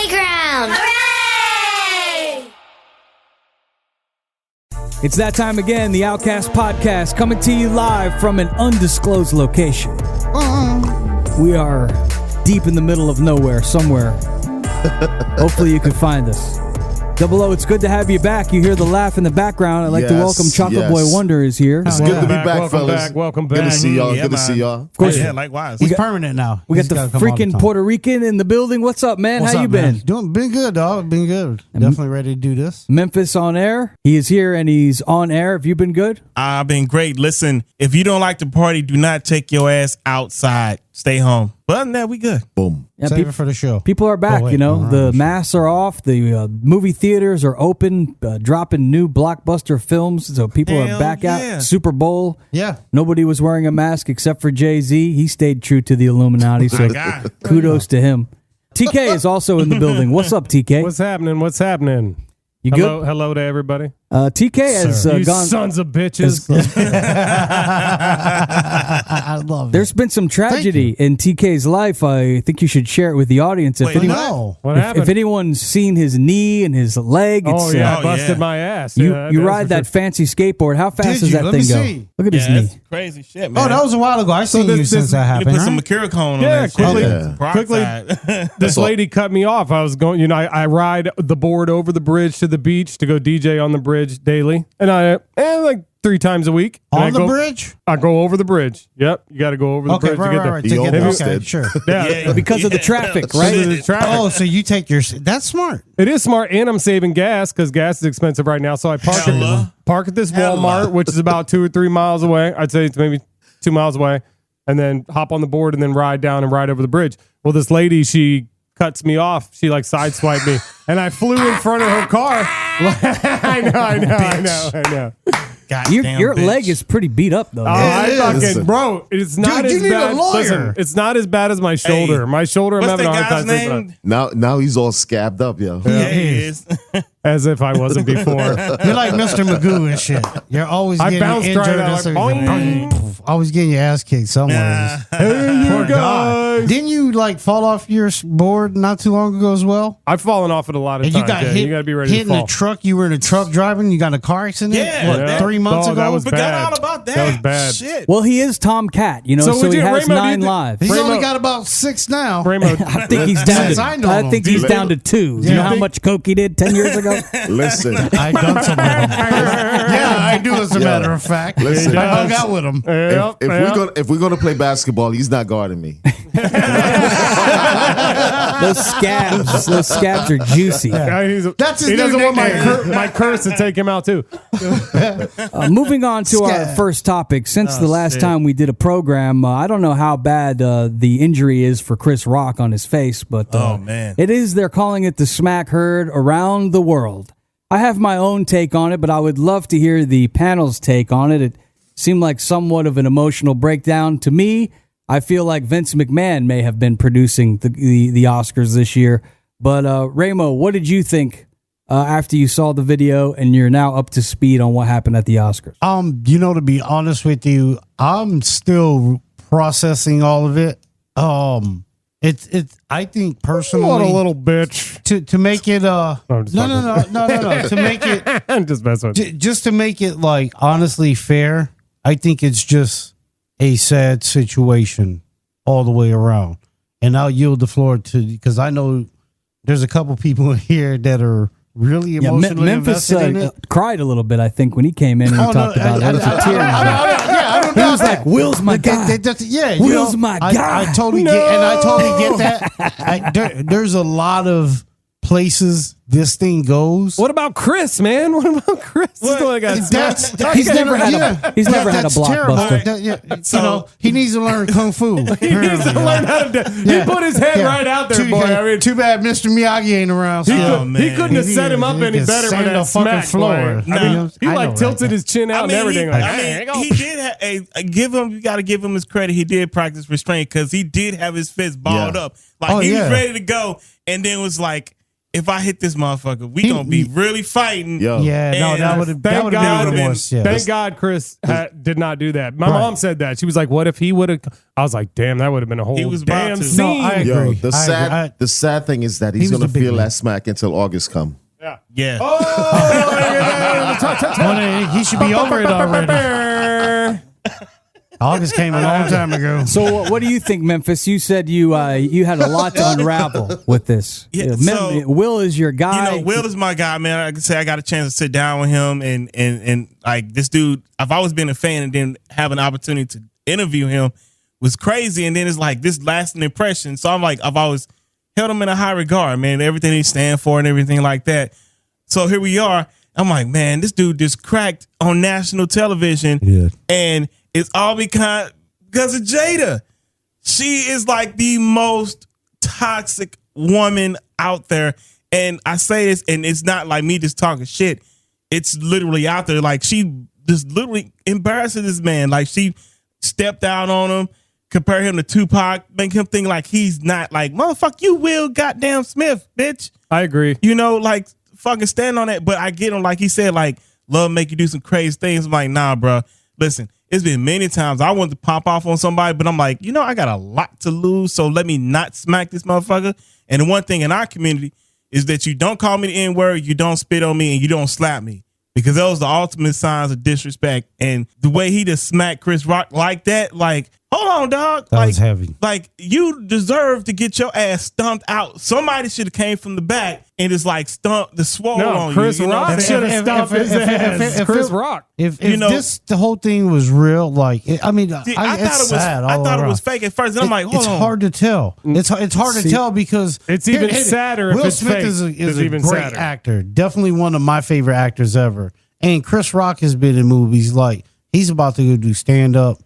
playground. Hooray! It's that time again, the Outcast Podcast, coming to you live from an undisclosed location. We are deep in the middle of nowhere, somewhere. Hopefully you can find us. Double O, it's good to have you back. You hear the laugh in the background. I'd like to welcome Chocolate Boy Wonder is here. It's good to be back, fellas. Welcome back. Good to see y'all. Good to see y'all. Of course, likewise. He's permanent now. We got the freaking Puerto Rican in the building. What's up, man? How you been? Been good, dog. Been good. Definitely ready to do this. Memphis on air. He is here and he's on air. Have you been good? I've been great. Listen, if you don't like to party, do not take your ass outside. Stay home. But other than that, we good. Boom. Yeah, Save it for the show. People are back, the masks are off, the movie theaters are open, dropping new blockbuster films, so people are back out. Super Bowl. Yeah. Nobody was wearing a mask except for Jay-Z. He stayed true to the Illuminati, so kudos to him. TK is also in the building. What's up, TK? What's happening? You good? Hello to everybody. TK has you gone. Sons of bitches. I love it. There's been some tragedy in TK's life. I think you should share it with the audience. What happened? If anyone's seen his knee and his leg, it's, I busted my ass. You ride that fancy skateboard. How fast does that thing go? Look at his knee. That's crazy shit, man. Oh, that was a while ago. I've seen you since that happened. You put some Mercurocone on that quickly. This lady cut me off. I was going, I ride the board over the bridge to the beach to go DJ on the bridge daily. And like 3 times a week. On the bridge? I go over the bridge. Yep. You got to go over the bridge to get there. He almost did. Sure. Yeah. Because of the traffic, right? Because of the traffic. Oh, so you take your... That's smart. It is smart, and I'm saving gas because gas is expensive right now. So I park at this Walmart, which is about 2 or 3 miles away. I'd say it's maybe 2 miles away. And then hop on the board and then ride down and ride over the bridge. Well, this lady, she cuts me off. She like sideswiped me. And I flew in front of her car. I know. Your leg is pretty beat up though. Bro, it's not as bad. Listen, it's not as bad as my shoulder. Hey, my shoulder, I'm having a hard time thinking about. Now he's all scabbed up, yo. Yeah, he is. As if I wasn't before. You're like Mr. Magoo and shit. You're always getting injured. Always getting your ass kicked somewhere. Hey, you guys. Didn't you like fall off your board not too long ago as well? I've fallen off it a lot of times. You got hit. You got to be ready to fall. Hit in a truck. You were in a truck driving. You got in a car accident. Yeah. 3 months ago. That was forgot all about that. That was bad. Shit. Well, he is Tom Cat, so he has Ramo, 9 lives. He's only got about 6 now. Ramo, I think he's down. I think he's down to 2. You know how much coke he did 10 years ago? Listen, I done some with him. Yeah, I do. As a matter of fact, listen, I hung out with him. If we're gonna play basketball, he's not guarding me. Those scabs are juicy. That's his. He doesn't want my curse to take him out too. Moving on to our first topic. Since the last time we did a program, I don't know how bad the injury is for Chris Rock on his face, but it is. They're calling it the smack heard around the world. I have my own take on it, but I would love to hear the panel's take on it. It seemed like somewhat of an emotional breakdown to me. I feel like Vince McMahon may have been producing the Oscars this year. But Ramo, what did you think after you saw the video and you're now up to speed on what happened at the Oscars? To be honest with you, I'm still processing all of it. I think personally, what a little bitch. To make it no. To make it I'm just messing with you. Just to make it like honestly fair, I think it's just a sad situation all the way around. And I'll yield the floor to, because I know there's a couple people here that are really emotionally Memphis invested in it. Cried a little bit, I think, when he came in and talked about it. There was a tear in his eye. He was like, Will's my guy. Will's my guy. I totally get that. There's a lot of places this thing goes. What about Chris, man? What about Chris? He's never had a blockbuster. He needs to learn kung fu. He needs to learn how to. He put his head right out there, boy. I mean, too bad Mr. Miyagi ain't around. He couldn't have set him up any better with that smack floor. He tilted his chin out and everything. He did give him. You got to give him his credit. He did practice restraint because he did have his fist balled up, like he was ready to go, and then was like, if I hit this motherfucker, we gonna be really fighting. Yo. Yeah, no, that would have been remorse. Yeah. Thank God Chris did not do that. My mom said that. She was like, "What if he would have?" I was like, "Damn, that would have been a whole damn scene." No, I agree. Yo, the sad thing is that he's was gonna the big feel man. that smack until August come. Yeah. He should be over it already. August came a long time ago. So what do you think, Memphis? You said you had a lot to unravel with this. Yeah, Will is your guy. Will is my guy, man. I can say I got a chance to sit down with him and like this dude. I've always been a fan, and then have an opportunity to interview him was crazy. And then it's like this lasting impression. So I'm like, I've always held him in a high regard, man. Everything he stand for and everything like that. So here we are. I'm like, man, this dude just cracked on national television, and it's all because of Jada. She is like the most toxic woman out there. And I say this, and it's not like me just talking shit. It's literally out there. Like, she just literally embarrasses this man. Like, she stepped out on him, compare him to Tupac, make him think like he's not like, motherfucker, you Will goddamn Smith, bitch. I agree. You know, like, fucking stand on that. But I get him, like he said, like, love make you do some crazy things. I'm like, nah, bro. Listen, it's been many times I wanted to pop off on somebody, but I'm like, you know, I got a lot to lose, so let me not smack this motherfucker. And the one thing in our community is that you don't call me the N-word, you don't spit on me, and you don't slap me, because those are the ultimate signs of disrespect. And the way he just smacked Chris Rock like that, like, hold on, dog. That like, was heavy. Like, you deserve to get your ass stumped out. Somebody should have came from the back and just like stumped the swole on Chris you. Rock should have stumped his ass. Chris Rock. If the whole thing was real, like, I mean, See, it's sad. I thought it was fake at first. And I'm like, hold it's on. hard to tell. It's hard to tell because it's even sadder if Will it's Smith fake. is It's a even great sadder. actor. Definitely one of my favorite actors ever. And Chris Rock has been in movies like he's about to go do stand up.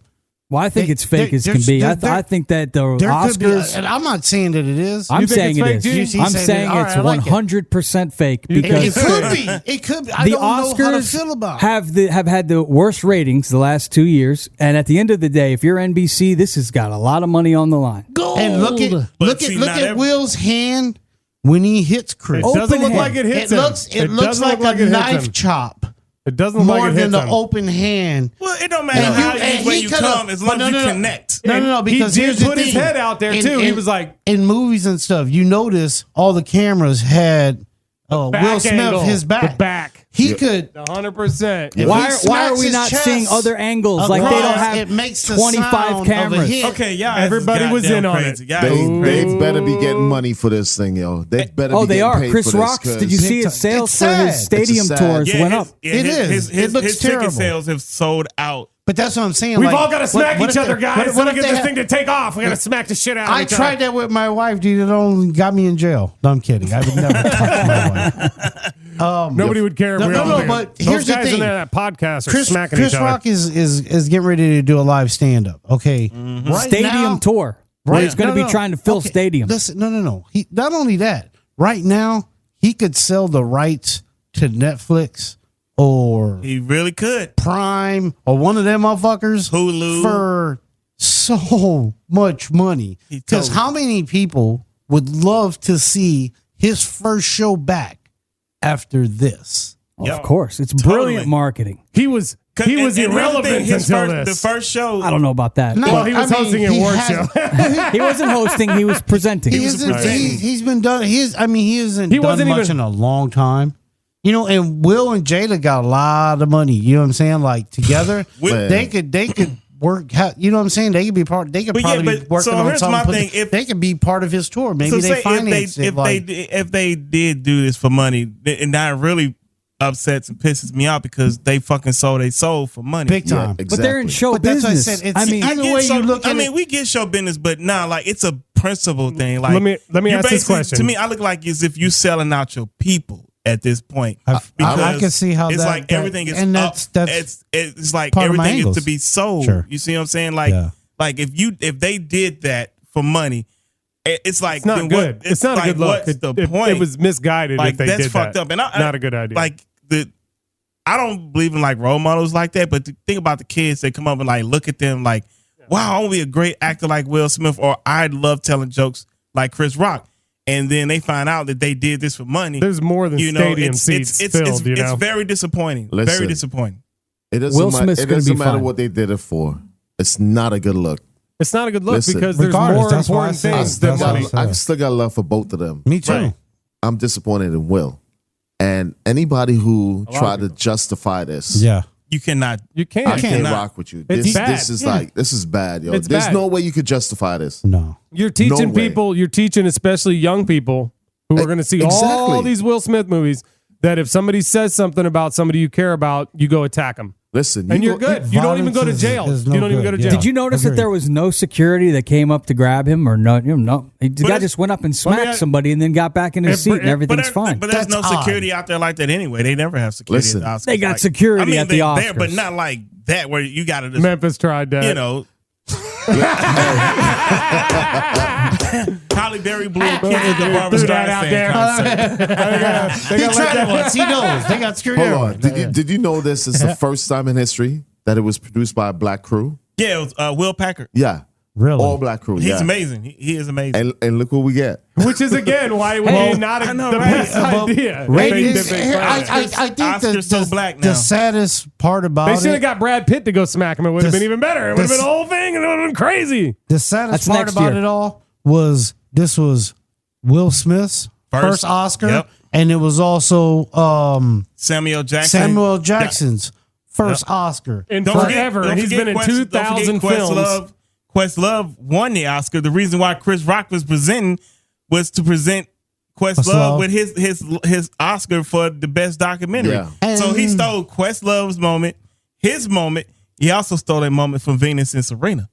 Well, I think it's fake as can be. I think that the Oscars. And I'm not saying that it is. I'm think saying it's it fake, is. too? I'm saying it's 100% fake because It could be. It could be. I the don't know how to Oscars feel about it. have had the worst ratings the last 2 years, and at the end of the day, if you're NBC, this has got a lot of money on the line. And look at Will's hand when he hits Chris. It doesn't look hand. like it hits It him. looks doesn't like look like a it hits knife him. chop. It doesn't look More like it than hits the him. open hand. Well, it don't matter And how you- you and where he you could've- come, as long as you connect. No, because he did here's the put his thing. head out there too. He was like, in movies and stuff, you notice all the cameras had Will back Smith angle, his back. the back. He could. 100%. If Why he are smacks we his not chest seeing other angles? Like they don't across, have it makes the 25 sound of a cameras. hit. Okay, yeah, Everybody was in on it. They better be getting money for this thing, yo. They better. Oh, be they getting are. paid Chris for Rock's. this, Did you see his sales it's for his sad. stadium It's sad. tours went up? It is. It looks his terrible. ticket sales have sold out. But that's what I'm saying. We've like, all got to smack what each if other, they- guys. what Let if get they this had- thing to take off. We got to smack the shit out of I each other. tried that with my wife, dude. It only got me in jail. No, I'm kidding. I would never touch my wife. Nobody would care. No, We no, all no, do. but Those here's the guys thing. in there that podcast are Chris smacking each other. Rock is getting ready to do a live stand up. Okay, right Stadium now, tour. Where he's going to be trying to fill stadiums. Listen, no. He not only that. Right now, he could sell the rights to Netflix or He really could. Prime or one of them motherfuckers Hulu. for so much money. He Because totally- how many people would love to see his first show back after this? Of course. It's Totally. brilliant marketing. He was And irrelevant his until first, this. The first show. I don't know about that. No, Well, he was hosting an he award has- show. He wasn't hosting. He was presenting. He's been done. He hasn't He done wasn't much even- in a long time. You know, and Will and Jada got a lot of money. You know what I'm saying? Like together, Will- they could work. You know what I'm saying? They could be part. They could But yeah, probably be but working so on here's something. my thing. If- they could be part of his tour, maybe so they say finance it. Like, if they did do this for money, and that really upsets and pisses me out because they fucking sold their soul for money. big time. Yeah, But they're in show But that's what I business. said. It's- I mean, either way you look at it. we get show business, but nah, like it's a principle thing. Like Let me you're ask this basically- question. To me, I look like as if you selling out your people at this point. I Because can see how it's that- like that- everything is and up. that's It's like part of my everything is angles. to be sold. Sure. You see what I'm saying? Like Yeah. like if they did that for money, it's like It's not then good. What, It's not like, a good look. What's the It point? was misguided like if they that's did fucked that. up, and Not a good idea. Like I don't believe in like role models like that, but the thing about the kids that come up and like look at them like, wow, I want to be a great actor like Will Smith, or I'd love telling jokes like Chris Rock. and then they find out that they did this for money. There's more than stadium seats filled. It's very disappointing. Listen, very disappointing. It doesn't matter what they did it for. It's not a good look. It's not a good look because there's regardless, more that's why I important said things it. than money. I still got love for both of them. Me too. Right. I'm disappointed in Will. And anybody who tried to justify this, Yeah. You cannot. You can't. I can't rock with you. It's bad. This is bad, yo. It's There's bad. no way you could justify this. No. You're teaching No way. people, you're teaching especially young people who are going to see all Exactly. these Will Smith movies that if somebody says something about somebody you care about, you go attack them. Listen, And you're good. You don't even go to Violence jail. is You no don't even go good. to Yeah. jail. Did you notice that Agreed. there was no security that came up to grab him or no? No, the guy that's- just went up and me smacked ask- somebody and then got back in his seat and everything's fine. But there's That's no security odd. out there like that anyway. They never have security Listen, at the Oscars. They got Like, security I mean, at the they're there, Oscars. but not like that where you got to just, Memphis tried that. you know. Holly Berry Blue kids at the Barbra Threw that out Streisand there. concert. He tried it once. He knows. They got security. hold on. everywhere. Did you know this is the first time in history that it was produced by a black crew? Yeah, it was Will Packard. Yeah. Really? All black crew. He's yeah. amazing. He is amazing. And look what we get. Which is, again, why it would be not I know, the right? best idea. Ratings. They I think Oscar's so black now. the saddest part about should have it, got Brad Pitt to go smack him. It would have This- been even better. It would have this- been a whole thing and it would have been crazy. the saddest That's part next about year. it all was this was Will Smith's first Oscar, Yep. and it was also Samuel Jackson. Samuel Jackson's first Oscar. And Don't forever. forget, and he's been in 2,000 films. Questlove won the Oscar. The reason why Chris Rock was presenting was to present Questlove with his Oscar for the best documentary. Yeah. So he stole Questlove's moment, his moment. He also stole a moment from Venus and Serena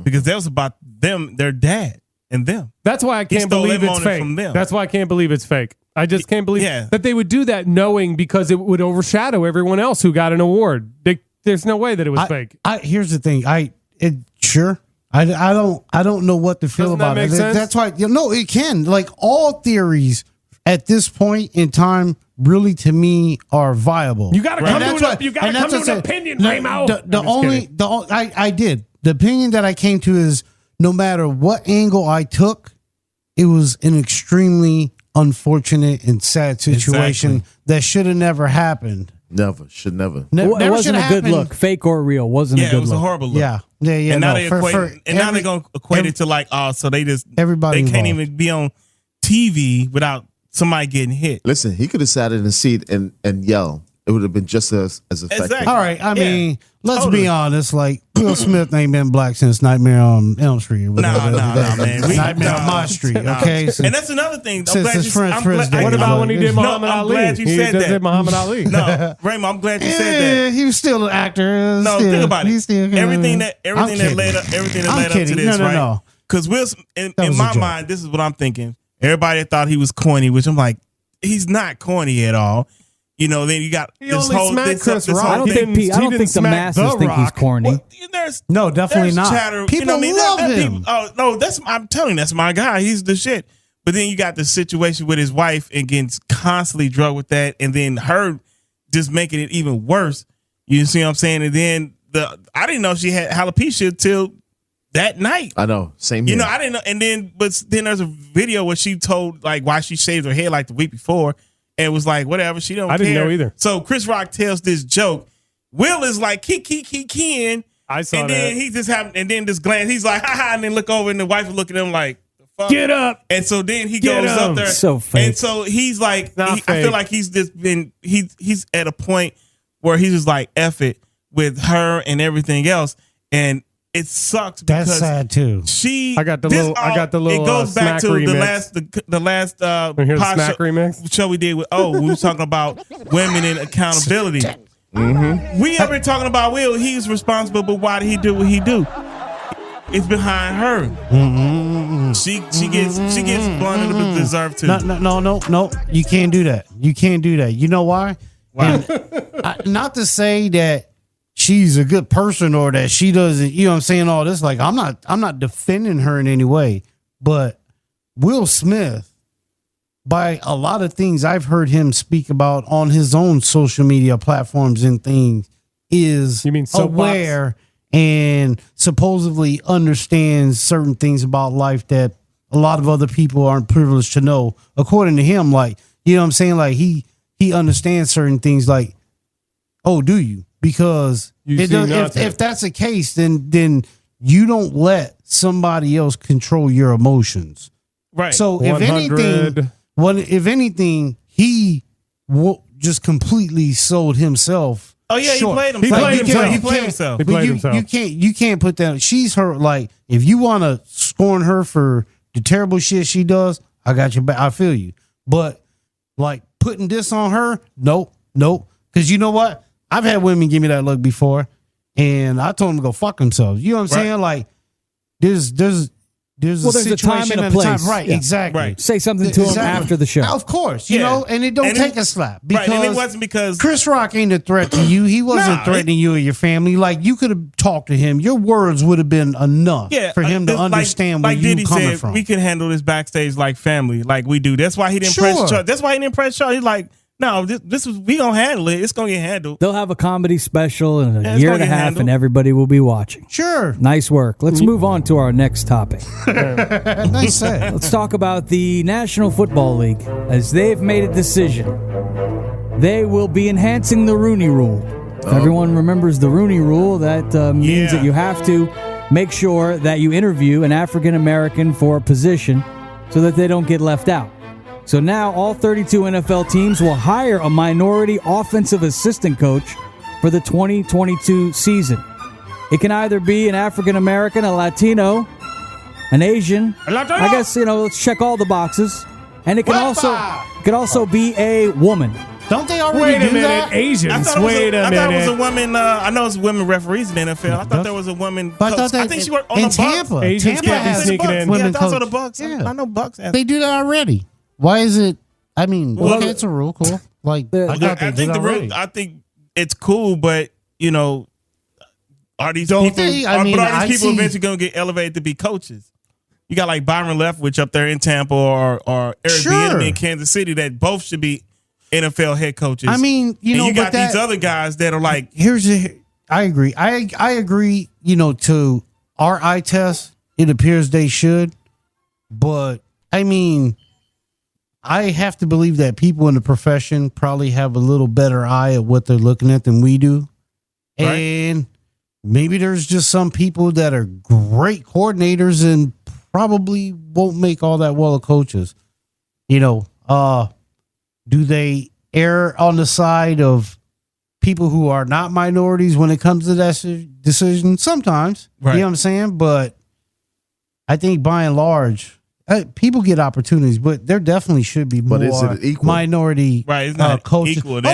because that was about them, their dad, and them. That's why I can't stole believe that it's moment fake. from them. That's why I can't believe it's fake. I just can't believe Yeah. that they would do that knowing because it would overshadow everyone else who got an award. There's no way that it was fake. Here's the thing. Sure. I don't know what to feel Doesn't that about make it. sense? That's why it can. Like all theories at this point in time, really to me are viable. You got to come to an opinion, Ramo. I did. The opinion that I came to is no matter what angle I took, it was an extremely unfortunate and sad situation that should have never happened. Never. Should never. It Never wasn't should a good happen. look, fake or real. Wasn't a Yeah, good it was look. a horrible look. Yeah. And now no, now they're gonna equate it to like, so they just everybody they can't involved. even be on TV without somebody getting hit. Listen, he could have sat in the seat and yelled. It would have been just as effective. Exactly. All right. I mean, let's totally. be honest. Like Will Smith ain't been black since Nightmare on Elm Street. No, man. Nightmare on My Street. Okay. So, And that's another thing. I'm Since glad his you, friend's I'm Frizz glad, Day. What about when he did No, Muhammad I'm Ali? glad you He said just that. did Muhammad Ali. No, Raymond, I'm glad you said that. he was still an actor. No, Still- think about he's it. Still, Everything that kidding. led up to kidding. this, No, right? no. Because Will, in was a my joke. mind, this is what I'm thinking. Everybody thought he was corny, which I'm like, he's not corny at all. You know, then you got He this only whole smacked this, Chris this Rock. whole I don't thing. think I don't think the smack masses The think he's Rock. corny. Well, there's No, definitely there's not. chatter. People love him. I'm telling you, that's my guy. He's the shit. But then you got the situation with his wife and getting constantly drugged with that, and then her just making it even worse. You see what I'm saying? And then I didn't know she had alopecia till that night. I know. Same here. You know, I didn't know. And then there's a video where she told like why she shaved her head like the week before, and it was like whatever. She don't. I didn't care. know either. So Chris Rock tells this joke. Will is like Ken. I saw and then that. he just happened, and then this glance, he's like, ha, and then look over, and the wife is looking at him like, the fuck? Get up. And so then he Get goes him. up there. So fake. And so he's like, Not I feel fake. like he's just been, he's at a point where he's just like, F it with her and everything else. And it sucked because That's sad too. I got the little It goes back smack to remix. the last Wanna hear the pod smack show, remix? show we did with we was talking about women and accountability. Mm-hmm. We have been talking about Will. He's responsible, but why did he do what he do? It's behind her. She gets blunted but deserved to. No. You can't do that. You can't do that. You know why? Why? Not to say that she's a good person or that she doesn't, you know what I'm saying, all this. Like I'm not defending her in any way, but Will Smith, by a lot of things I've heard him speak about on his own social media platforms and things, is You mean soapbox? aware and supposedly understands certain things about life that a lot of other people aren't privileged to know. According to him, like, you know what I'm saying? Like he understands certain things like, oh, do you? Because if that's the case, then you don't let somebody else control your emotions. Right. So if anything, he just completely sold himself. Oh yeah, short. He played himself. You can't put that. She's her. Like, if you want to scorn her for the terrible shit she does, I got your back. I feel you. But like putting this on her, nope. Because you know what? I've had women give me that look before, and I told them to go fuck themselves. You know what I'm saying? Like, there's a situation and a place. Right, yeah. Exactly. Right. Say something to him after the show. Of course, you know, and it don't take a slap. Because and it wasn't because Chris Rock ain't a threat to you. He wasn't threatening you or your family. Like, you could have talked to him. Your words would have been enough for him to understand where you coming from. We can handle this backstage like family, like we do. That's why he didn't press Chuck. That's why he didn't press Chuck. He's like, no, this is we gonna handle it. It's gonna get handled. They'll have a comedy special in a year and a half, and everybody will be watching. Sure. Nice work. Let's move on to our next topic. Nice set. Let's talk about the National Football League, as they've made a decision. They will be enhancing the Rooney Rule. If everyone remembers the Rooney Rule, that means that you have to make sure that you interview an African American for a position so that they don't get left out. So now all 32 NFL teams will hire a minority offensive assistant coach for the 2022 season. It can either be an African American, a Latino, an Asian. I guess, let's check all the boxes. And it can also be a woman. Don't they already do that? Asians. I thought it was a woman. I know it's women referees in the NFL. I thought there was a woman coach. I think she worked on the Tampa. Bucks. Asians Tampa can't be has sneaking in. women Yeah, also coach. the Bucks. Yeah. I know Bucks. They do that already. Why is it? I mean, okay, it's a rule. Cool. Like, I think the rule. I think it's cool, but are these people? Are these people eventually going to get elevated to be coaches? You got like Byron Leftwich up there in Tampa, or Eric Bieniemy in Kansas City, that both should be NFL head coaches. I mean, you got these other guys that are like. I agree. I agree. To our eye test, it appears they should, but I mean, I have to believe that people in the profession probably have a little better eye at what they're looking at than we do. Right. And maybe there's just some people that are great coordinators and probably won't make all that well of coaches. Do they err on the side of people who are not minorities when it comes to that decision? Sometimes. Right. You know what I'm saying? But I think by and large, people get opportunities, but there definitely should be more minority coaches. Equal, no,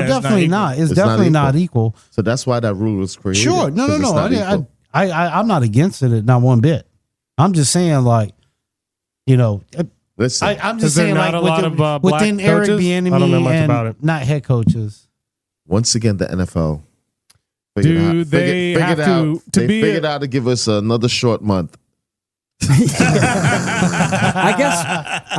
definitely not. It's definitely not equal. So that's why that rule was created. Sure, no. I'm not against it, not one bit. I'm just saying, like, listen. I'm just saying, like, within Eric Bieniemy, I don't know much about it. Not head coaches. Once again, the NFL. They figured out to give us another short month. I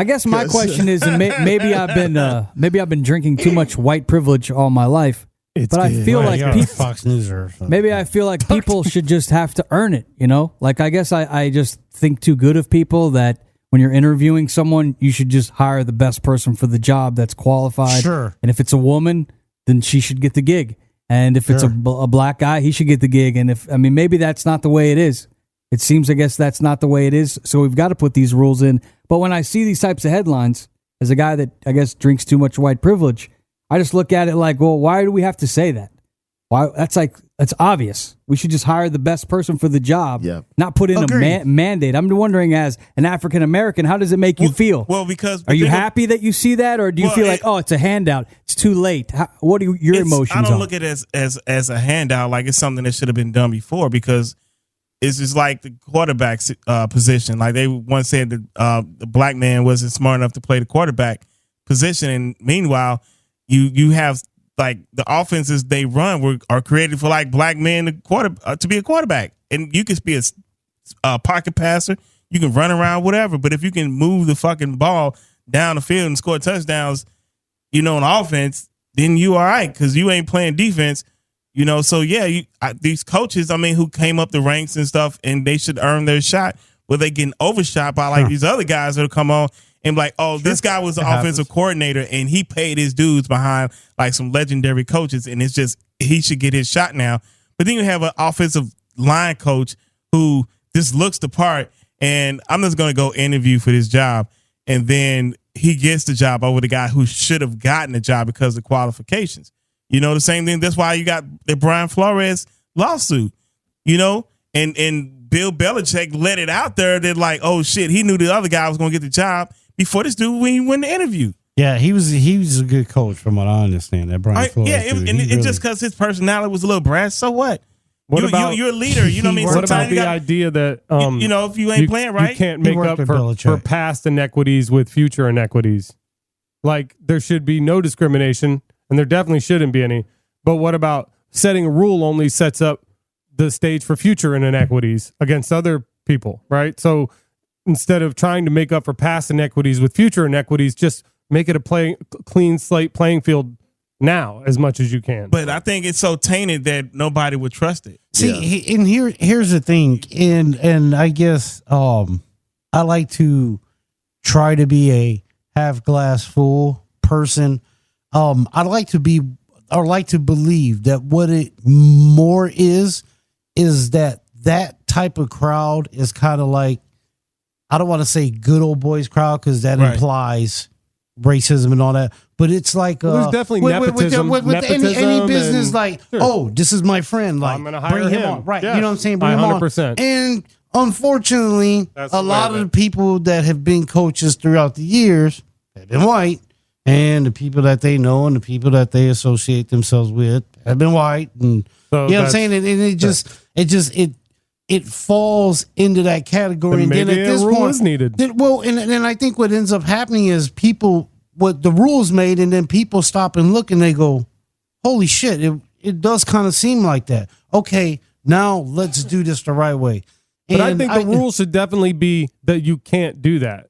guess my question is, and maybe I've been drinking too much white privilege all my life, I feel like Fox News or something. Maybe I feel like people should just have to earn it. Like, I guess I just think too good of people that when you're interviewing someone, you should just hire the best person for the job that's qualified. Sure. And if it's a woman, then she should get the gig. And if it's a black guy, he should get the gig. And maybe that's not the way it is. It seems, I guess, that's not the way it is. So we've got to put these rules in. But when I see these types of headlines, as a guy that, I guess, drinks too much white privilege, I just look at it like, well, why do we have to say that? Why? That's obvious. We should just hire the best person for the job, not put in a mandate. I'm wondering, as an African American, how does it make you feel? Well, because are you happy that you see that, or do you feel like, oh, it's a handout, it's too late? What are your emotions? I don't look at it as a handout, like it's something that should have been done before, because it's just like the quarterback position. Like they once said that the black man wasn't smart enough to play the quarterback position, and meanwhile, you have like the offenses they run are created for like black men to be a quarterback, and you can be a pocket passer, you can run around, whatever. But if you can move the fucking ball down the field and score touchdowns, on offense, then you all right, because you ain't playing defense. So yeah, these coaches, who came up the ranks and stuff, and they should earn their shot. where they getting overshot by like these other guys that'll come on and be like, oh, this guy was the offensive coordinator and he paid his dudes behind like some legendary coaches, and it's just he should get his shot now. But then you have an offensive line coach who just looks the part, and I'm just going to go interview for this job, and then he gets the job over the guy who should have gotten the job because of qualifications. You know, the same thing. That's why you got the Brian Flores lawsuit, you know, and Bill Belichick let it out there that like, oh shit, he knew the other guy was going to get the job before this dude when he went to interview. Yeah, he was a good coach from what I understand. That Brian Flores. Yeah, it's just because his personality was a little brash. So what? You're a leader. You know what I mean? What about the idea that you know, if you ain't playing right, you can't make up for past inequities with future inequities. Like there should be no discrimination, and there definitely shouldn't be any. But what about setting a rule only sets up the stage for future inequities against other people, right? So instead of trying to make up for past inequities with future inequities, just make it a clean slate playing field now as much as you can. But I think it's so tainted that nobody would trust it. See, and here's the thing, and I guess I like to try to be a half glass full person. I like to believe that what it more is that type of crowd is kind of like, I don't want to say good old boys crowd because that implies racism and all that, but it's like there's definitely nepotism with any business, like, sure, oh, this is my friend, like, I'm gonna hire him on, right? Yeah. You know what I'm saying? Bring him 100%. On. And unfortunately, a lot of the people that have been coaches throughout the years have been white, and the people that they know and the people that they associate themselves with have been white, and so you know what I'm saying? And it falls into that category. And then at this point, is needed. And I think what ends up happening is what the rules made, and then people stop and look and they go, holy shit, it does kind of seem like that. Okay, now let's do this the right way. But I think the rules should definitely be that you can't do that.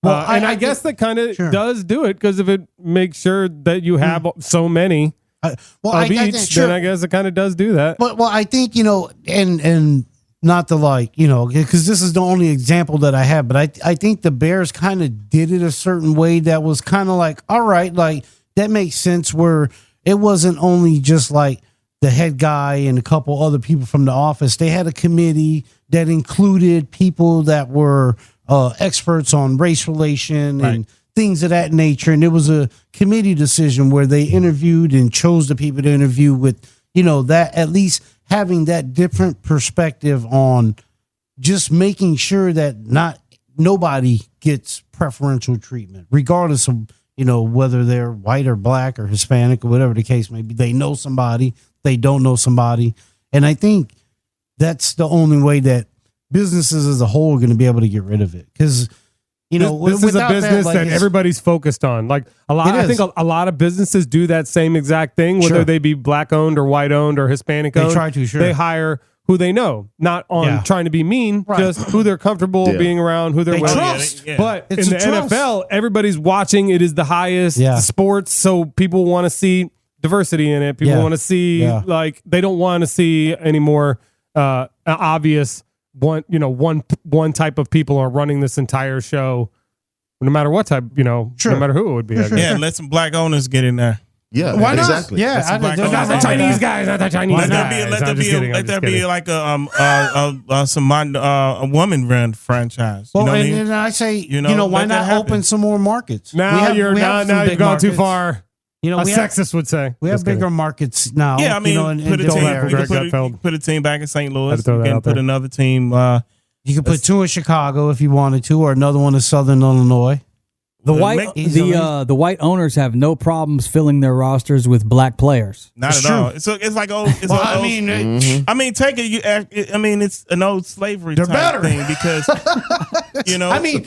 Well, I guess that kind of does do it, because if it makes sure that you have so many of each, then I guess it kind of does do that. Well, I think, you know, and not to like, you know, because this is the only example that I have, but I think the Bears kind of did it a certain way that was kind of like, all right, like that makes sense, where it wasn't only just like the head guy and a couple other people from the office. They had a committee that included people that were experts on race relation and things of that nature. And it was a committee decision where they interviewed and chose the people to interview with, you know, that at least having that different perspective on just making sure that nobody gets preferential treatment, regardless of, you know, whether they're white or black or Hispanic or whatever the case may be. They know somebody, they don't know somebody. And I think that's the only way that businesses as a whole are going to be able to get rid of it. Because, you know, this is a business that everybody's focused on. Like I think a lot of businesses do that same exact thing, whether they be black owned or white owned or Hispanic owned. They try to, They hire who they know, not on trying to be mean, just who they're comfortable being around, who they're with. Trust. But in the NFL, everybody's watching. It is the highest sports, so people want to see diversity in it. People want to see like they don't want to see any more obvious one type of people are running this entire show, no matter what type, no matter who it would be. Yeah, let some black owners get in there. Yeah, why not? exactly. Yeah, not the Chinese guys, not the Chinese guys. Let there be like a woman run franchise. Well, you know what I mean? And I say, why not open some more markets? Now you've gone too far. You know, sexist would say we have bigger markets now. Yeah, I mean, put a team back in St. Louis. You can put another team. You could put two in Chicago if you wanted to, or another one in Southern Illinois. The white owners have no problems filling their rosters with black players. Not at all. It's like old. I mean, take it. I mean, it's an old slavery type thing because I mean,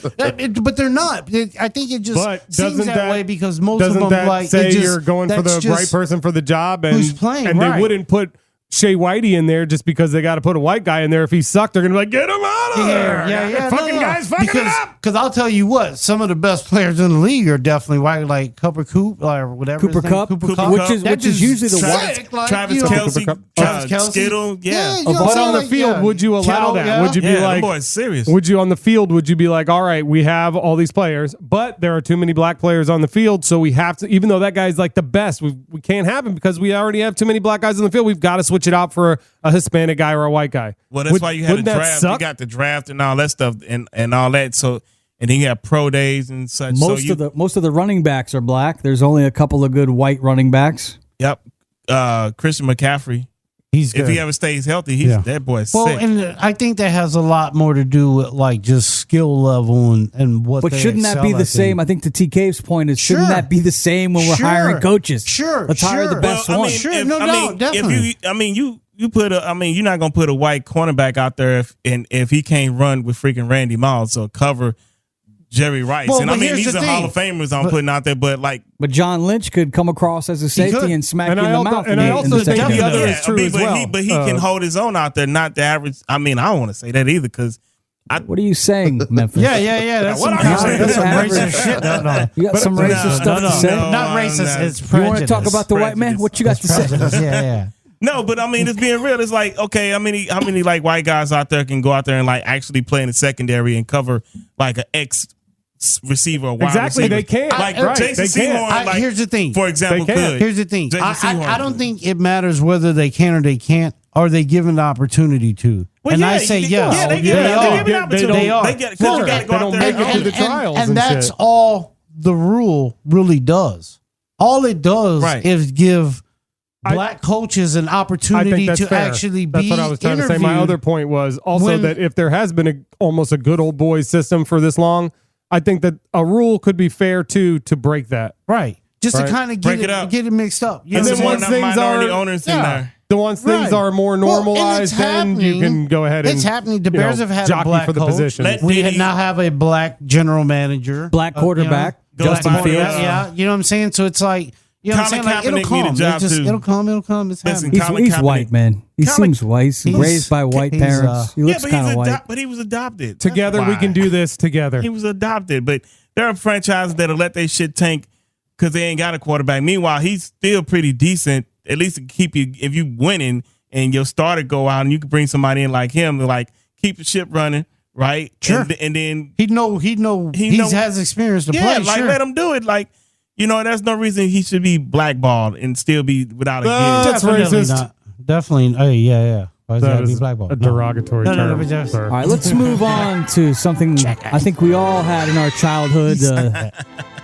but they're not. I think it just seems that way because most of them say you're going for the right person for the job, and who's playing, and they wouldn't put Shea Whitey in there just because they got to put a white guy in there. If he sucked, they're gonna be like, get him out of there. Yeah. Fucking guys, fucking it up. Because I'll tell you what, some of the best players in the league are definitely white, like Cooper Coop or whatever. Cooper Kupp, which is usually the white. Travis Kelce, Skittle, yeah. But on the field, would you allow that? Would you be like, boy, serious? Would you on the field? Would you be like, all right, we have all these players, but there are too many black players on the field, so we have to. Even though that guy's like the best, we can't have him because we already have too many black guys on the field. We've got to switch it out for a Hispanic guy or a white guy. Well, that's why you had a draft. You got the draft and all that stuff and all that. So, and then you have pro days and such. Most of the running backs are black. There's only a couple of good white running backs. Yep. Christian McCaffrey. He's good. If he ever stays healthy, that boy's sick. Well, and I think that has a lot more to do with like just skill level and what. But shouldn't that be the same? I think to TK's point is, shouldn't that be the same when we're hiring coaches? Let's hire the best one. Definitely. You put you're not gonna put a white cornerback out there if he can't run with freaking Randy Moss or cover Jerry Rice. Well, and these are Hall of Famers I'm putting out there, but John Lynch could come across as a safety and smack you in the mouth. And I also think the other is true as well. But he can hold his own out there, not the average. I don't want to say that either because. What are you saying, Memphis? Yeah. That's some racist shit. No. You got some racist stuff to say? Not racist. It's prejudice. You want to talk about the white man? What you got to say? Yeah. No, but it's being real. It's like, okay, how many like white guys out there can go out there and like actually play in the secondary and cover like an ex receiver or wide exactly receiver? They can't. Like right. Jason Seymour. Here's the thing. For example, could. Here's the thing. I don't think it matters whether they can or they can't. Are they given the opportunity to? Well, and I say yes. Yeah, they are. They get because you got to go out there and make it through the trials. And that's all the rule really does. All it does is give black coaches an opportunity to actually be interviewed. That's what I was trying to say. My other point was also that if there has been almost a good old boys system for this long, I think that a rule could be fair to break that. Right. Just to kind of get it mixed up. And then once things are owners in there. Once things are more normalized, then you can go ahead and it's happening. The Bears have had a black for the position. We now have a black general manager, black quarterback, Justin Fields. Yeah, you know what I'm saying. So it's like, you know what I'm saying. Like, it'll come. It'll come. It's happening. He's white, man. He seems white. He's raised by white parents. He looks kind of white. But he was adopted. Together, we can do this together. He was adopted, but there are franchises that'll let their shit tank because they ain't got a quarterback. Meanwhile, he's still pretty decent. At least to keep you, if you winning and your starter go out and you can bring somebody in like him to like keep the ship running, right? Sure. And then he has experience to play. Like let him do it. Like, there's no reason he should be blackballed and still be without a gig. That's racist. Definitely. Oh yeah. Why does that be blackballed? A derogatory term. No. All right, let's move on to something I think we all had in our childhood.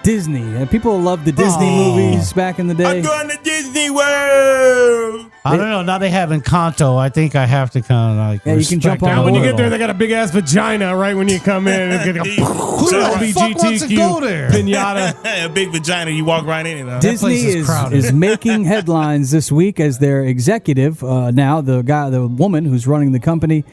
Disney. People love the Disney movies back in the day. I'm going to Disney World. I don't know. Now they have Encanto. I think I have to kind of like. Yeah, you can jump on. Now when you get there, they got a big ass vagina right when you come in. It's gonna go, LGBTQ pinata. A big vagina. You walk right in it. Disney is making headlines this week as their executive. Now the woman who's running the company,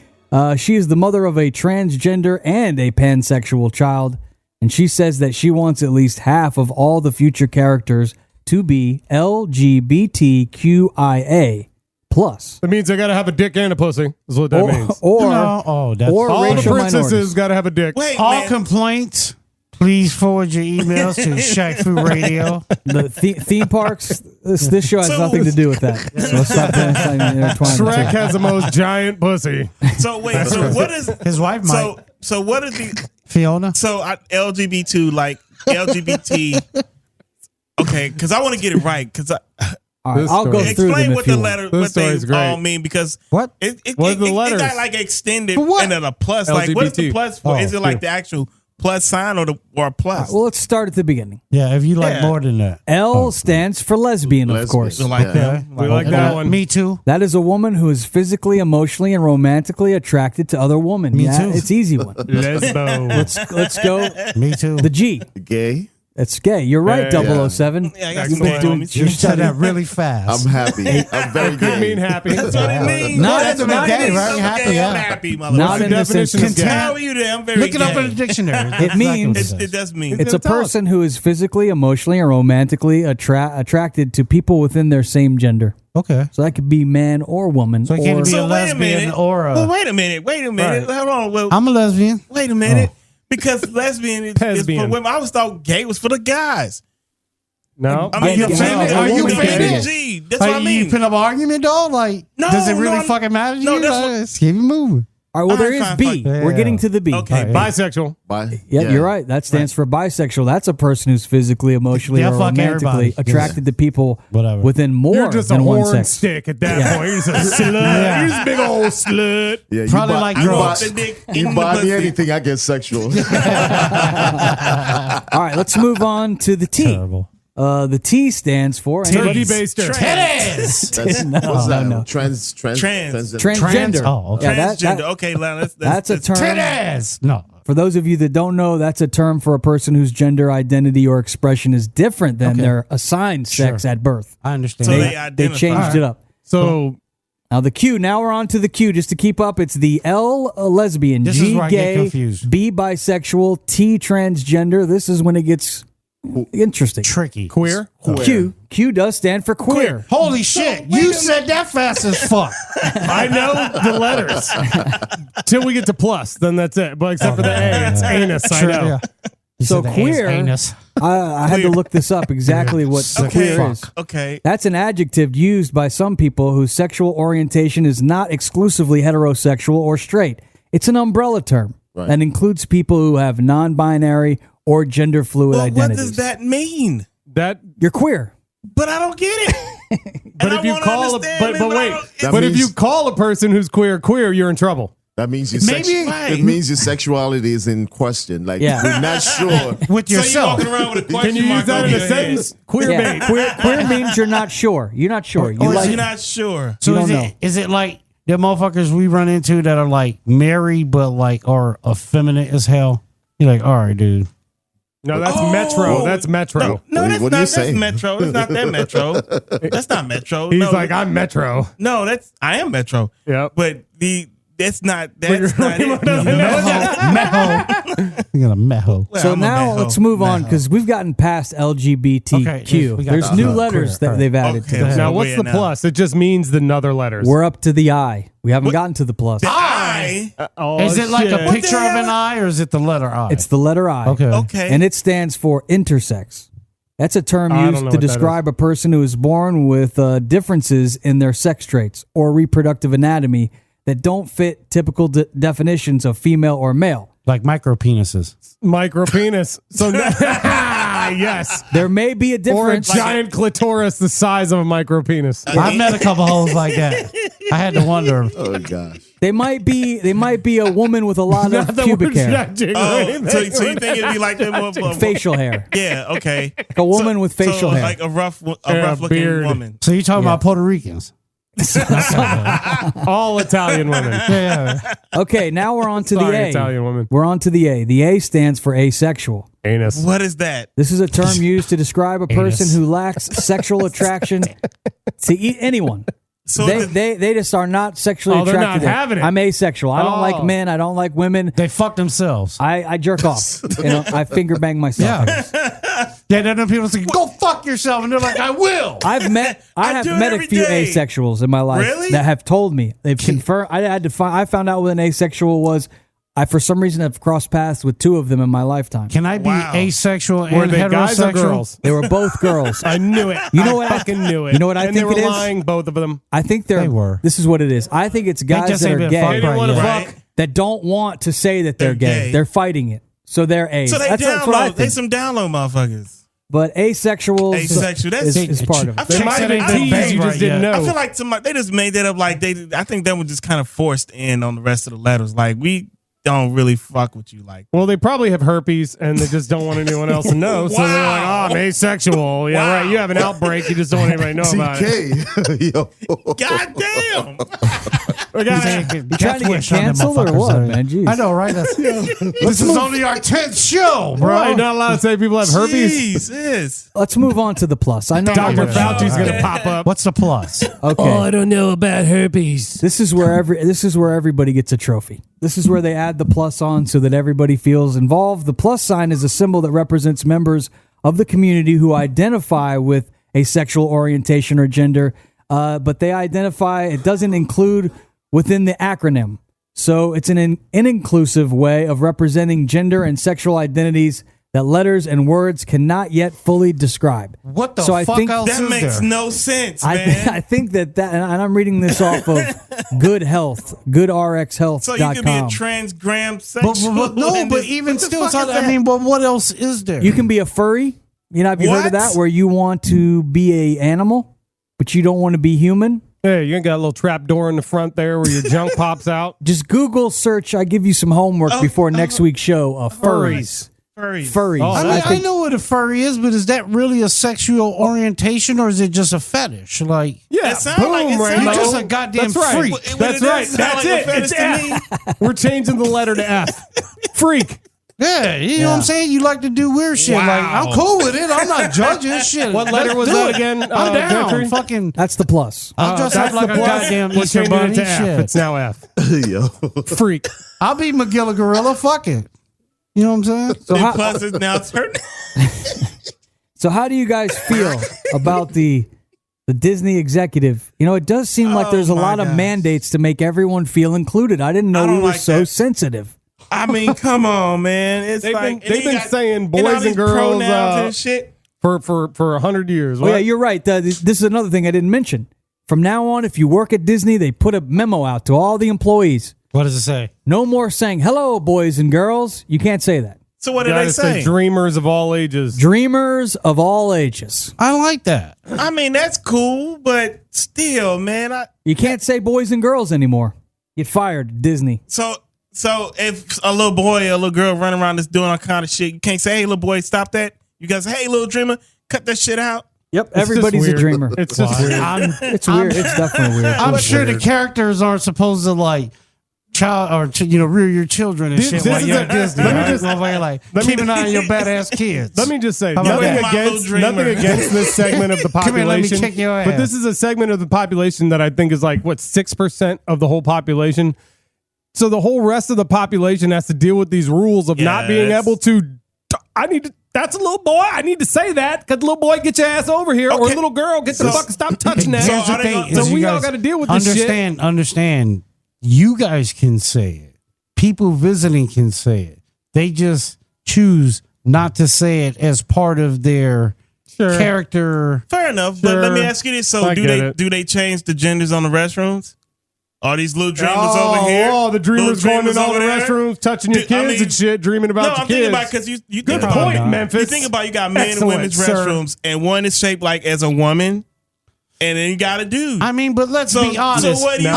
she is the mother of a transgender and a pansexual child. And she says that she wants at least half of all the future characters to be LGBTQIA plus. That means they got to have a dick and a pussy. Is what that means. Or all the princesses got to have a dick. All complaints, please forward your emails to Shaq Fu Radio. The theme parks. This show has nothing to do with that. So let's stop Shrek has the most giant pussy. So wait. So what is his wife? So what is the Fiona? So LGBT like LGBT. Okay, because I want to get it right. Because I'll go through explain them what the letter, what they all mean. Because what it the letters? It got like extended and then a plus. LGBT. Like what's the plus for? Is it like the actual plus sign or a plus? Well, let's start at the beginning. Yeah, if you like more than that. L stands for lesbian, of course. So like that. We like that one. Me too. That is a woman who is physically, emotionally, and romantically attracted to other women. Me too. It's easy one. Lesbo. Let's go. Me too. The G. Gay. It's gay. You're right, Yeah. 007. Yeah, I got You've some been doing homies. You said that really fast. I'm happy. I'm very Could mean gay. happy. That's what it means. Not in the gay, right? Happy, I'm yeah. happy, Not motherfucker. in this definition of instance. gay? How are you there? I'm very Look it up gay. in the dictionary. It means It does mean. it's a Tell us. person who is physically, emotionally, or romantically attracted to people within their same gender. Okay. So that could be man or woman. So it can't or, be a So wait a lesbian minute. or a. Well, wait a minute. Right. Hold on. Well, I'm a lesbian. wait a minute. Because lesbian is for Lesbian. women. I always thought gay was for the guys. No. I mean, you offended? Are you offended? G. That's what I Like, mean. you put up an argument, dog? Like, No, does it really no, fucking matter to no, you? that's Like, what- let's keep it moving. all right, well, there Fine, is B. fine. We're Yeah. getting to the B. Okay. Bisexual. Yeah, you're right. That stands for bisexual. That's a person who's physically, emotionally, They'll or fuck romantically everybody. attracted to people Whatever. within more You're just a than one horn sex. stick at that point. You're just a slut. Yeah. You're just a big old slut. Yeah, Probably you buy, like you I buy, want the dick in you the buy me pussy. anything, I get sexual. All right, let's move on to the T. Terrible. The T stands for Turkey baster. Titties! That's, No, what's that? no. Transgender. transgender. Oh, okay. Yeah, that- Transgender. that- Okay, now that's a term. Titties! No. For those of you that don't know, that's a term for a person whose gender identity or expression is different than their assigned sex at birth. I understand. So that. they They identify. changed it up. So Now the Q. Now we're on to the Q. Just to keep up, it's the L lesbian, This is G where I get gay, confused. B bisexual, T transgender. This is when it gets interesting. Tricky. queer. Q does stand for queer. Holy shit. You said that fast as fuck. I know the letters. Till we get to plus, then that's it. But except for the A, it's anus. I know. Yeah. You So said the A is queer- anus. I had to look this up exactly what Okay. queer is. Okay. That's an adjective used by some people whose sexual orientation is not exclusively heterosexual or straight. It's an umbrella term that includes people who have non-binary or gender fluid Well, what identities. does that mean? That. You're queer. But I don't get it. But And if I you wanna call a understand it, but I wait, don't- That but if means- you call a person who's queer, you're in trouble. That means your Maybe- Right. it means your sexuality is in question. Like Yeah. we're not sure. With So you yourself. walking around with a question Can you use mark that over in a your head. sentence? Queer Yeah. bait. Queer means you're not sure. You're not sure. You Or like you're not sure. So You is don't it know. is it like the motherfuckers we run into that are like married but like are effeminate as hell? You're like, all right, dude. No, that's Oh. Metro. That's Metro. No, What that's are not. you That's saying? Metro. It's not that Metro. That's not Metro. He's no, like, I'm Metro. no, I am Metro. Yep. But that's not it. Meho. You got a meho. Well, So I'm a now Meho. let's move on because we've gotten past LGBTQ. Okay, we got There's the- new queer. letters that All right. they've added Okay, to this. so Now, what's we're the now. plus? It just means the other letters. We're up to the I. We haven't gotten to the plus. I. Oh, Is it like shit. a picture of hell? an eye or is it the letter I? It's the letter I. okay. Okay. And it stands for intersex. That's a term I don't used know to what that describe a person who is born with differences in their sex traits or reproductive anatomy that don't fit typical definitions of female or male. Like micro penises. Micro penis. So yes. There may be a Or a difference. giant clitoris the size of a micro penis. I've met a couple hoes like that. I had to wonder. Oh gosh. They might be a woman with a lot Not of that pubic we're hair, judging or Oh, anything. so you think it'd be like that motherfucker? facial hair, Yeah. Okay. like a woman with facial hair. like a rough Yeah, looking beard. woman. So you talking about Puerto Ricans? All Italian women. Yeah. Okay, now we're on to the Sorry, A. Italian woman. We're on to the A. The A stands for asexual. Anus. What is that? This is a term used to describe a person Anus. who lacks sexual attraction to anyone. So They just are not sexually Oh, they're not attracted. having it. I'm asexual. I don't Oh. like men. I don't like women. They fuck themselves. I jerk off. I finger bang myself. Yeah, then people say, go fuck yourself. And they're like, I will. I have do it met a every few day. asexuals in my life Really? that have told me they've confirmed. I found out what an asexual was. I for some reason have crossed paths with two of them in my lifetime. Can I be Wow. asexual Were and they guys or heterosexual? girls? They were both girls. I knew it. You know what I- fucking knew it. you know what I and think they were it is? lying, both of them. I think They were. This is what it is. I think it's guys just that ain't are been gay fucked They didn't right want to yet. Right. fuck. that don't want to say that they're gay. gay. They're fighting it. So they're A's. So they that's what I download. They think. some download motherfuckers. But asexuals Asexual, that's- is part of it. They They might have been I T's, you right just didn't yet. know. I feel like they just made that up. Like I think that was just kind of forced in on the rest of the letters. Like we don't really fuck with you. Like Well, they probably have herpes and they just don't want anyone else to know. So they're like, oh, I'm asexual. Yeah, Wow. right. You have an outbreak. You just don't want anybody to know about it. TK. Yo. God damn. We got- You trying to get canceled or what, man? Jeez. I know, right? That's, this is only our 10th show, bro. Bro, you're not allowed to say people have herpes. Jesus. Let's move on to the plus. I know. Dr. you're- Fauci's going to pop up. What's the plus? Okay. don't know about herpes. This is where everybody gets a trophy. This is where they add the plus on so that everybody feels involved. The plus sign is a symbol that represents members of the community who identify with a sexual orientation or gender but they identify it doesn't include within the acronym. So it's an inclusive way of representing gender and sexual identities that letters and words cannot yet fully describe. What the so fuck else that is makes there? no sense, man. I think that, and I'm reading this off of Good Health, GoodRxHealth.com. So you could be a transgram sexual. But even still, but what else is there? You can be a furry. Have you heard of that? Where you want to be a animal, but you don't want to be human. Hey, you got a little trap door in the front there where your junk pops out. Just Google search. I give you some homework before next week's show. Furries. Furries. Oh, I know what a furry is, but is that really a sexual orientation or is it just a fetish? Like, it sounds like you're just a goddamn freak. That's right. That's it. It's F. We're changing the letter to F. Freak. Yeah, you know what I'm saying? You like to do weird shit. Wow. Like, I'm cool with it. I'm not judging shit. What letter was that again? I'm down. Gentry? Fucking, That's the plus. I'll dress up like a goddamn We're Easter changing bunny. it to F. Shit. It's now F. Yo. Freak. I'll be McGilla Gorilla. Fuck it. You know what I'm saying? So how, plus it's now turning. so how do you guys feel about the Disney executive? It does seem like there's a lot of mandates to make everyone feel included. I didn't know we were so sensitive. I mean, come on, man. It's They've been saying boys and girls and shit for 100 years. Oh, yeah, you're right. This is another thing I didn't mention. From now on, if you work at Disney, they put a memo out to all the employees. What does it say? No more saying, hello, boys and girls. You can't say that. So what did they say? Dreamers of all ages. Dreamers of all ages. I like that. I mean, that's cool, but still, man. You can't say boys and girls anymore. Get fired at Disney. So if a little boy or a little girl running around just doing all kind of shit, you can't say, hey, little boy, stop that. You guys say, hey, little dreamer, cut that shit out. Yep, everybody's a dreamer. It's just weird. It's weird. It's definitely weird. I'm sure the characters aren't supposed to rear your children and shit while you're at Disney. Keep an eye on your badass kids. Let me just say, nothing against this segment of the population. Come here, let me kick your ass. But this is a segment of the population that I think is 6% of the whole population. So the whole rest of the population has to deal with these rules of not being able to. That's a little boy. I need to say that because little boy, get your ass over here, or little girl, get the fuck, stop touching that. Here's the thing: so we all got to deal with this shit. Understand. You guys can say it. People visiting can say it. They just choose not to say it as part of their character. Fair enough, but let me ask you this: so do they change the genders on the restrooms? All these little dreamers over here. Oh, the dreamers going in all the restrooms, touching your kids and shit, dreaming about your kids. I'm thinking about because you think Good about point, Memphis. You think about you got men and women's restrooms, and one is shaped like as a woman, and then you got a dude. I mean, but let's be honest. So what do you do?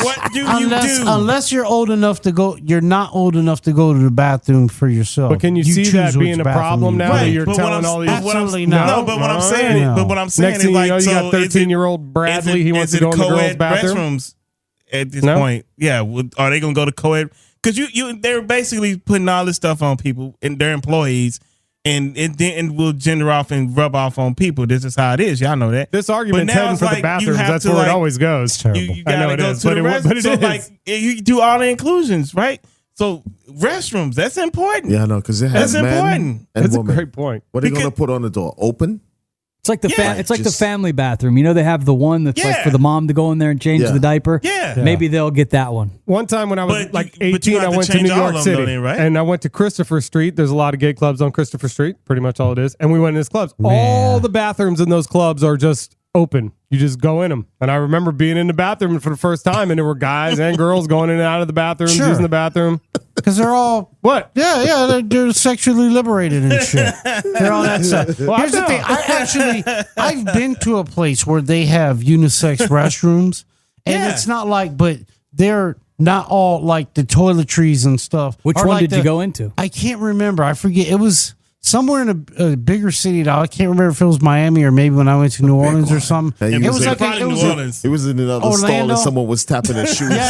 What do you do? Unless you're old enough to go, you're not old enough to go to the bathroom for yourself. But can you see that being a problem now that you're telling all these? Absolutely not. No, but what I'm saying, next thing you know, you got 13-year-old Bradley. He wants to go in the girls' bathroom. Restrooms at this point, yeah. Are they gonna go to co-ed? Because they're basically putting all this stuff on people and their employees. And it will gender off and rub off on people. This is how it is. Y'all know that. This argument's heading for the bathrooms. That's where it always goes. You gotta go to the restroom. So like you do all the inclusions, right? So restrooms, that's important. Yeah, I know, because it has that's men important. and That's women. a great point. What are they going to put on the door? Open? It's like the family bathroom. They have the one that's like for the mom to go in there and change the diaper. Yeah. Maybe they'll get that one. One time when I was But 18, I went to change New all York of them, City, though, then, right? and I went to Christopher Street. There's a lot of gay clubs on Christopher Street, pretty much all it is. And we went in these clubs. All the bathrooms in those clubs are just open. You just go in them. And I remember being in the bathroom for the first time, and there were guys and girls going in and out of the bathroom, using the bathroom. Because they're all what? Yeah, they're sexually liberated and shit. They're all that stuff. Well, Here's the thing. I've been to a place where they have unisex restrooms, and it's not like, but they're not all like the toiletries and stuff. Which one did you go into? I can't remember. I forget. It was somewhere in a bigger city. Now I can't remember if it was Miami or maybe when I went to New Orleans or something. Hey, it was like New Orleans. It was in another stall Orlando? and someone was tapping their shoes. They put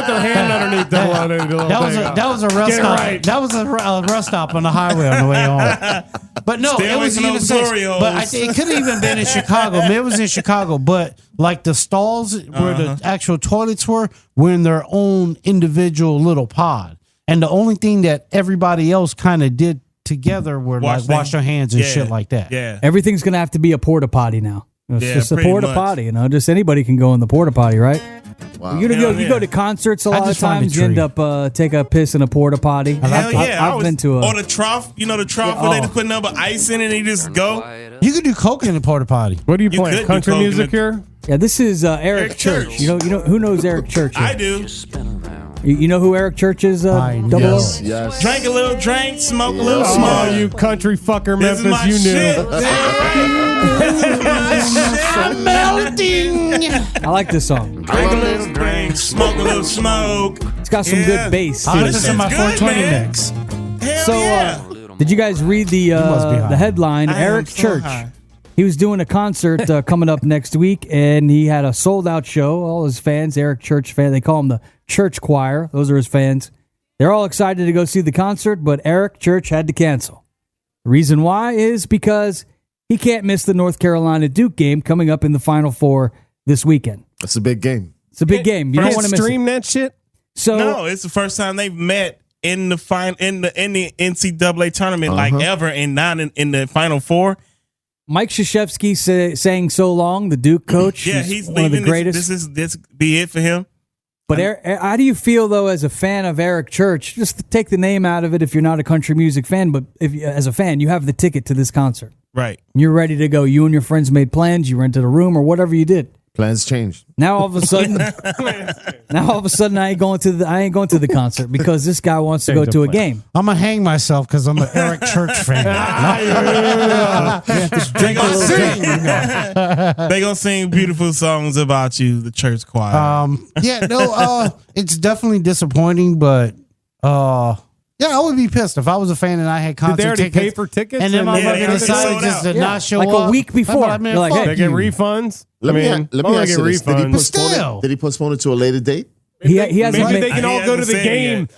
their hand underneath the blood. That was a rest stop. Right. That was a rest stop on the highway on the way home. But no, Stay it away was from those unisex. glory holes. But it could have even been in Chicago. Maybe it was in Chicago. But like the stalls where the actual toilets were in their own individual little pod. And the only thing that everybody else kind of did together where wash your hands and shit like that. Yeah. Everything's going to have to be a porta potty now. It's just a porta potty, just anybody can go in the porta potty, right? Wow. You go to concerts a lot of times. You end up take a piss in a porta potty. Hell yeah! I've been to or the trough. The trough where they just put number ice in it and you just go. You can do coke in a porta potty. What are you playing? Country music here? Yeah, this is Eric Church. You know who knows Eric Church? I do. You know who Eric Church is? Yes. Drink a little drink, smoke a little smoke. Oh, you country fucker, This Memphis, you knew. I'm melting. I like this song. Drink a little drink, smoke a little smoke. It's got some good bass. I'll to listen it. to my Good, 420 man. mix. Hell So, yeah. did you guys read the headline? I am Eric so Church. high. He was doing a concert coming up next week, and he had a sold-out show. All his fans, Eric Church fan, they call him the Church Choir. Those are his fans. They're all excited to go see the concert, but Eric Church had to cancel. The reason why is because he can't miss the North Carolina Duke game coming up in the Final Four this weekend. It's a big game. It's a big game. You don't want to miss stream it. that shit? So No, it's the first time they've met in the NCAA tournament, like ever, and not in the Final Four. Mike Krzyzewski saying so long, the Duke coach. Yeah, he's one of the leaving. greatest. This be it for him. But how do you feel, though, as a fan of Eric Church? Just to take the name out of it if you're not a country music fan, but as a fan, you have the ticket to this concert. Right. You're ready to go. You and your friends made plans. You rented a room or whatever you did. Plans changed. Now all of a sudden, I ain't going to the concert because this guy wants to go to a game. I'm gonna hang myself because I'm an Eric Church fan. They gonna sing beautiful songs about you, the church choir. It's definitely disappointing, but yeah, I would be pissed if I was a fan and I had concert Did they already tickets. pay for tickets? And then my Yeah, mother they decided sold just out. to not show Like up. a week before. I'm like, You're like, fuck hey, They get you. refunds? Let me ask you this. Did he refunds. postpone it? Did he postpone it to a later date? He hasn't Maybe made. they can all go to the game.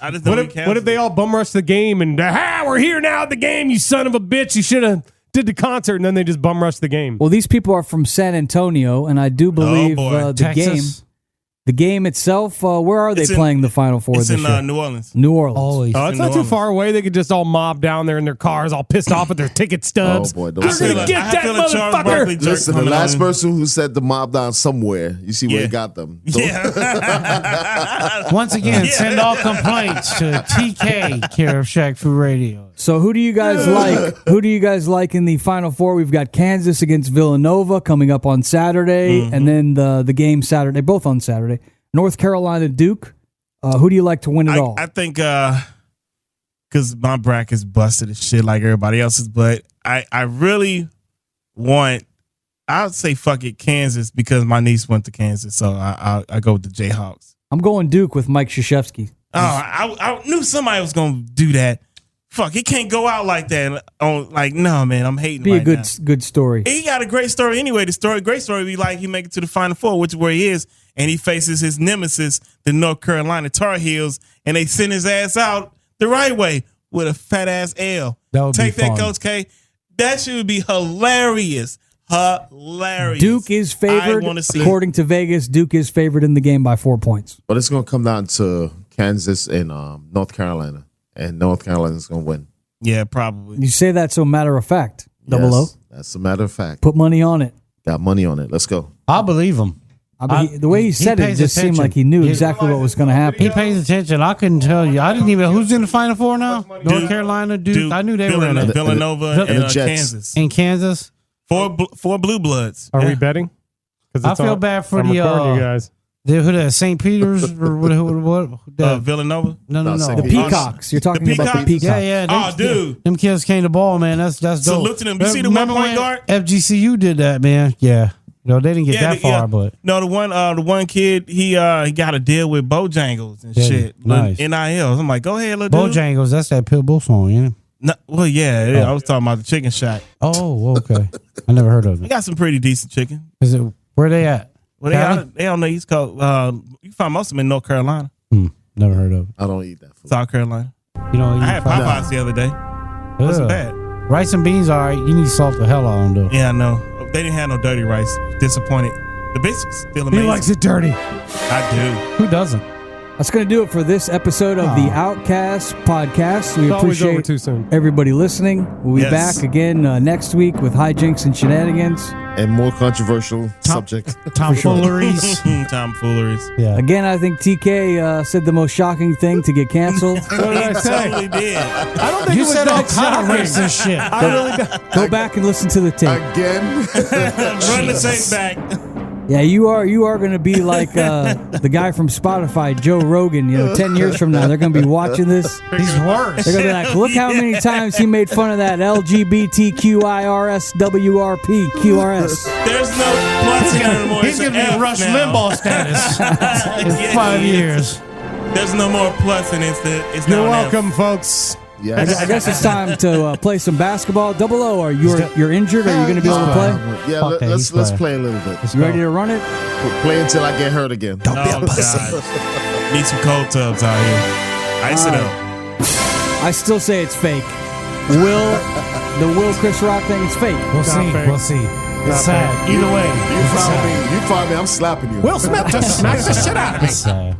What if they all bum rush the game and we're here now at the game, you son of a bitch. You should have did the concert and then they just bum rush the game. Well, these people are from San Antonio, and I do believe the Texas. game itself. Where are they playing the Final Four It's this in year? New Orleans. New Orleans. Always. Oh, it's not too far away. They could just all mob down there in their cars, all pissed off at their ticket stubs. Oh, boy, don't We're say gonna that. get that motherfucker. Listen, the last person who said the mob down somewhere, you see where he got them. Yeah. Once again, send all complaints to TK, care of Shack Food Radio. So who do you guys like? Who do you guys like in the Final Four? We've got Kansas against Villanova coming up on Saturday, and then the game Saturday, both on Saturday. North Carolina Duke. Who do you like to win it all? I think because my bracket's busted as shit like everybody else's, but I really want. I would say fuck it, Kansas, because my niece went to Kansas, so I go with the Jayhawks. I'm going Duke with Mike Krzyzewski. Oh, I knew somebody was gonna do that. Fuck, he can't go out like that. No, man, I'm hating. Be right a good now. good story. He got a great story anyway. Great story would be like he make it to the Final Four, which is where he is, and he faces his nemesis, the North Carolina Tar Heels, and they send his ass out the right way with a fat ass L. That would Take be that, fun. Coach K. That should be hilarious. Hilarious. Duke is favored. I want to see. According to Vegas, Duke is favored in the game by 4 points. But it's going to come down to Kansas and North Carolina. And North Carolina's going to win. Yeah, probably. You say that so matter of fact. Double O. That's a matter of fact. Put money on it. Got money on it. Let's go. I believe him. The way he said it pays just seemed attention. like he knew He- exactly what was going to happen. He pays attention. I couldn't tell you. I didn't even. Who's in the Final Four now? North Carolina, Duke. I knew they were in it. Villanova and and the Jets. Kansas. In Kansas. Four blue bloods. Are Yeah. we betting? 'Cause I it's feel on- bad for I'm the, recording you guys. Who that? St. Peter's or what? Villanova. No. The The Peacocks. You're talking about the Peacocks. Yeah. Oh, dude. Them kids came to ball, man. That's dope. Salute to them. You see the Remember one point when guard? FGCU did that, man. Yeah. They didn't get that far, but no, the one kid he got to deal with Bojangles and Yeah, shit. nice. NILs. I'm like, go ahead, little dude. Bojangles. That's that Pitbull song, ain't it? No, well, yeah, I was talking about the chicken shack. Oh, okay. I never heard of They it. got some pretty decent chicken. Is it where they at? Well, Cali? they on the East Coast. You can find most of them in North Carolina, Never heard of it. I don't eat that food. South Carolina. You know, I had Popeyes the other day. Wasn't bad. Rice and beans, all right. You need to salt the hell out of them, though. Yeah, I know. They didn't have no dirty rice. Disappointed. The biscuits still amazing. it dirty. I Who doesn't? That's going to do it for this episode of the Outcast Podcast. We It's always over appreciate too soon. everybody listening. We'll be back again next week with hijinks and shenanigans. And more controversial subject. Tomfooleries. Tomfooleries. Yeah. Again, I think TK said the most shocking thing to get canceled. What did I say? Totally did. I don't think You it was said all that kind of shocking. racist shit. I really don't. Go back and listen to the tape. Again. Run the tape back. Yeah, you are going to be like the guy from Spotify, Joe Rogan. 10 years from now, they're going to be watching this. He's worse. They're going to be like, look how many times he made fun of that LGBTQIRSWRPQRS. There's no plus in it anymore. He's going to be Rush Limbaugh status in 5 years. There's no more plus in it. It's You're now welcome, folks. Yes. I guess it's time to play some basketball. Double O, are you're injured? Are you going to be able to play? Yeah, let's play a little bit. You ready to run it? Play until I get hurt again. Oh, God. Need some cold tubs out here. Ice it up. I still say it's fake. The Will Chris Rock thing is fake. We'll see. fake. We'll see. It's sad. Either way. You find me, I'm slapping you. Will Smith just smacked the shit out of me. It's sad.